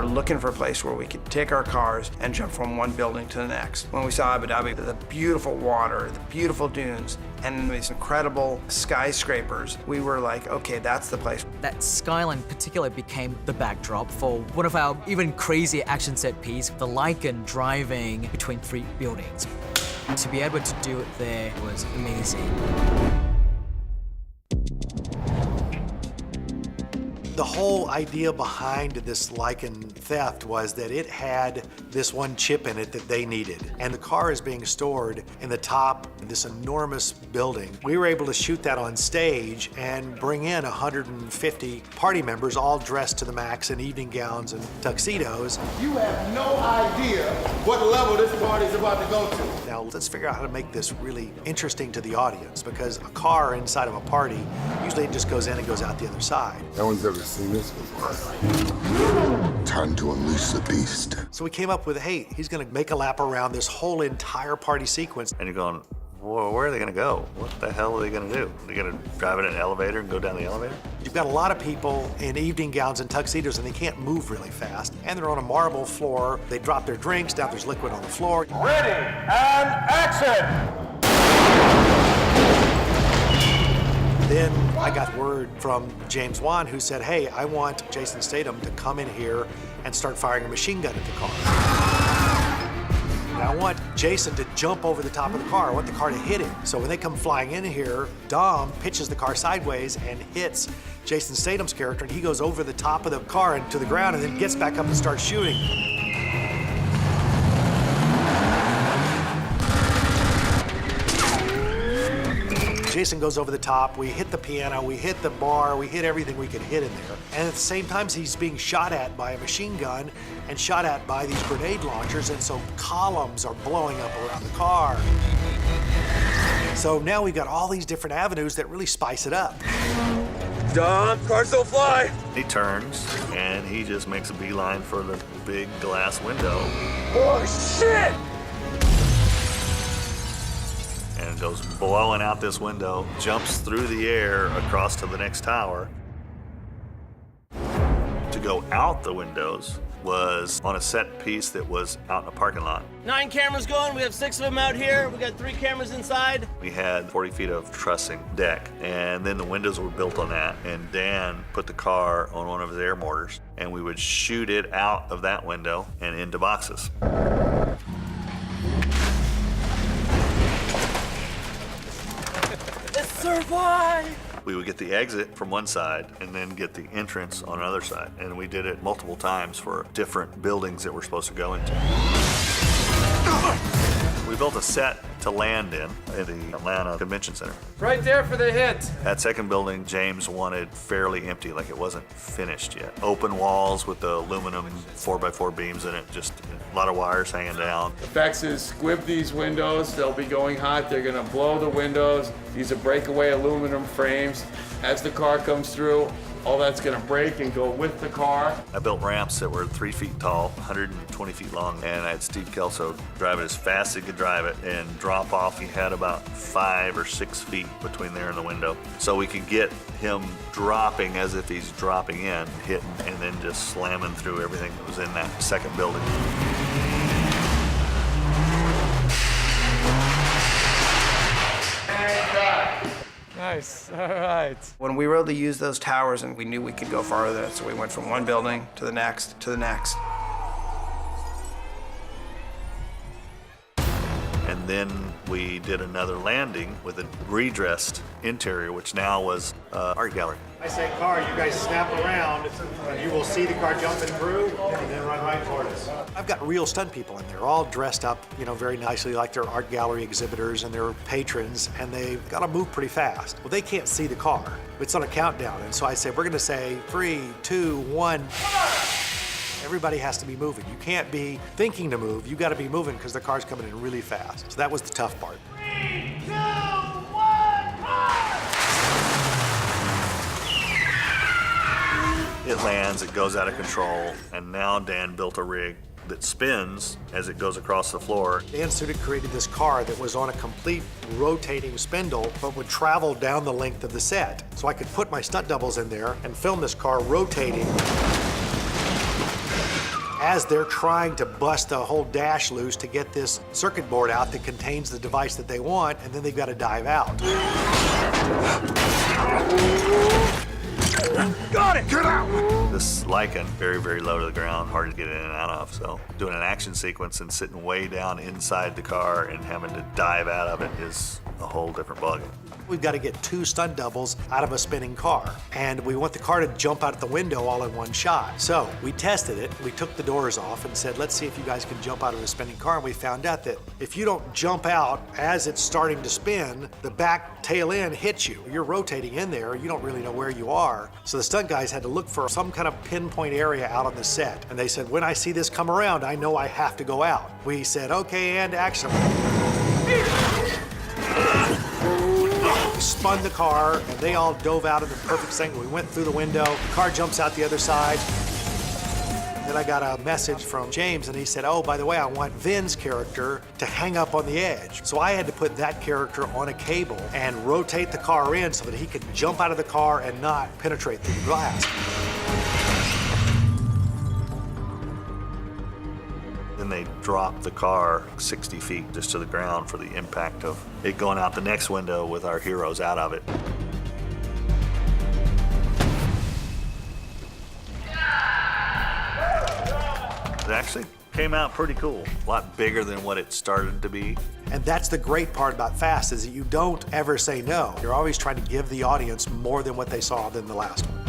were looking for a place where we could take our cars and jump from one building to the next. When we saw Abu Dhabi, the beautiful water, the beautiful dunes, and these incredible skyscrapers, we were like, okay, that's the place. That skyline in particular became the backdrop for one of our even crazier action set piece, the Lycan driving between 3 buildings. To be able to do it there was amazing. The whole idea behind this Lycan theft was that it had this one chip in it that they needed. And the car is being stored in the top of this enormous building. We were able to shoot that on stage and bring in 150 party members all dressed to the max in evening gowns and tuxedos. You have no idea what level this party is about to go to. Now let's figure out how to make this really interesting to the audience, because a car inside of a party, usually it just goes in and goes out the other side. No one's ever seen this before. Time to unleash the beast. So we came up with, hey, he's gonna make a lap around this whole entire party sequence. And you're going, well, where are they gonna go? What the hell are they gonna do? Are they gonna drive in an elevator and go down the elevator? You've got a lot of people in evening gowns and tuxedos, and they can't move really fast. And they're on a marble floor. They drop their drinks, now there's liquid on the floor. Ready, and action! Then I got word from James Wan, who said, hey, I want Jason Statham to come in here and start firing a machine gun at the car. And I want Jason to jump over the top of the car. I want the car to hit him. So when they come flying in here, Dom pitches the car sideways and hits Jason Statham's character, and he goes over the top of the car and to the ground and then gets back up and starts shooting. Jason goes over the top, we hit the piano, we hit the bar, we hit everything we could hit in there. And at the same time, he's being shot at by a machine gun and shot at by these grenade launchers, and so columns are blowing up around the car. So now we've got all these different avenues that really spice it up. Dom, cars don't fly! He turns and he just makes a beeline for the big glass window Oh, shit! and goes blowing out this window, jumps through the air across to the next tower. To go out the windows was on a set piece that was out in a parking lot. 9 cameras going, we have 6 of them out here. We got 3 cameras inside. We had 40 feet of trussing deck, and then the windows were built on that, and Dan put the car on one of his air mortars, and we would shoot it out of that window and into boxes. Let's survive! We would get the exit from one side and then get the entrance on another side. And we did it multiple times for different buildings that we're supposed to go into. We built a set to land in at the Atlanta Convention Center. Right there for the hit. That second building, James wanted fairly empty, like it wasn't finished yet. Open walls with the aluminum 4x4 beams in it, just a lot of wires hanging down. Effects is squib these windows. They'll be going hot. They're gonna blow the windows. These are breakaway aluminum frames. As the car comes through, all that's gonna break and go with the car. I built ramps that were 3 feet tall, 120 feet long, and I had Steve Kelso drive it as fast as he could drive it and drop off. He had about 5 or 6 feet between there and the window. So we could get him dropping as if he's dropping in, hitting, and then just slamming through everything that was in that second building. Nice, all right. When we were able to use those towers, and we knew we could go farther, so we went from one building to the next to the next. And then we did another landing with a redressed interior, which now was art gallery. I say car, you guys snap around, and you will see the car jumping through, and then run right toward us. I've got real stunt people in there, all dressed up, you know, very nicely, like they're art gallery exhibitors and they're patrons, and they've got to move pretty fast. Well, they can't see the car. It's on a countdown, and so I say, we're gonna say 3, 2, 1. Everybody has to be moving. You can't be thinking to move. You got to be moving because the car's coming in really fast. So that was the tough part. 3, 2, 1, car! It lands, it goes out of control, and now Dan built a rig that spins as it goes across the floor. Dan Sudik created this car that was on a complete rotating spindle, but would travel down the length of the set. So I could put my stunt doubles in there and film this car rotating. as they're trying to bust the whole dash loose to get this circuit board out that contains the device that they want, and then they've got to dive out. Got it! Get out! This Lycan, very, very low to the ground, hard to get in and out of. So doing an action sequence and sitting way down inside the car and having to dive out of it is a whole different ballgame. We've got to get 2 stunt doubles out of a spinning car, and we want the car to jump out of the window all in one shot. So we tested it. We took the doors off and said, let's see if you guys can jump out of a spinning car. And we found out that if you don't jump out as it's starting to spin, the back tail end hits you. You're rotating in there. You don't really know where you are. So the stunt guys had to look for some kind of pinpoint area out on the set. And they said, when I see this come around, I know I have to go out. We said, okay, and action. We spun the car, and they all dove out in the perfect second. We went through the window, the car jumps out the other side. Then I got a message from James, and he said, oh, by the way, I want Vin's character to hang up on the edge. So I had to put that character on a cable and rotate the car in so that he could jump out of the car and not penetrate through the glass. Then they dropped the car 60 feet just to the ground for the impact of it going out the next window with our heroes out of it. It actually came out pretty cool. A lot bigger than what it started to be. And that's the great part about Fast, is that you don't ever say no. You're always trying to give the audience more than what they saw than the last one.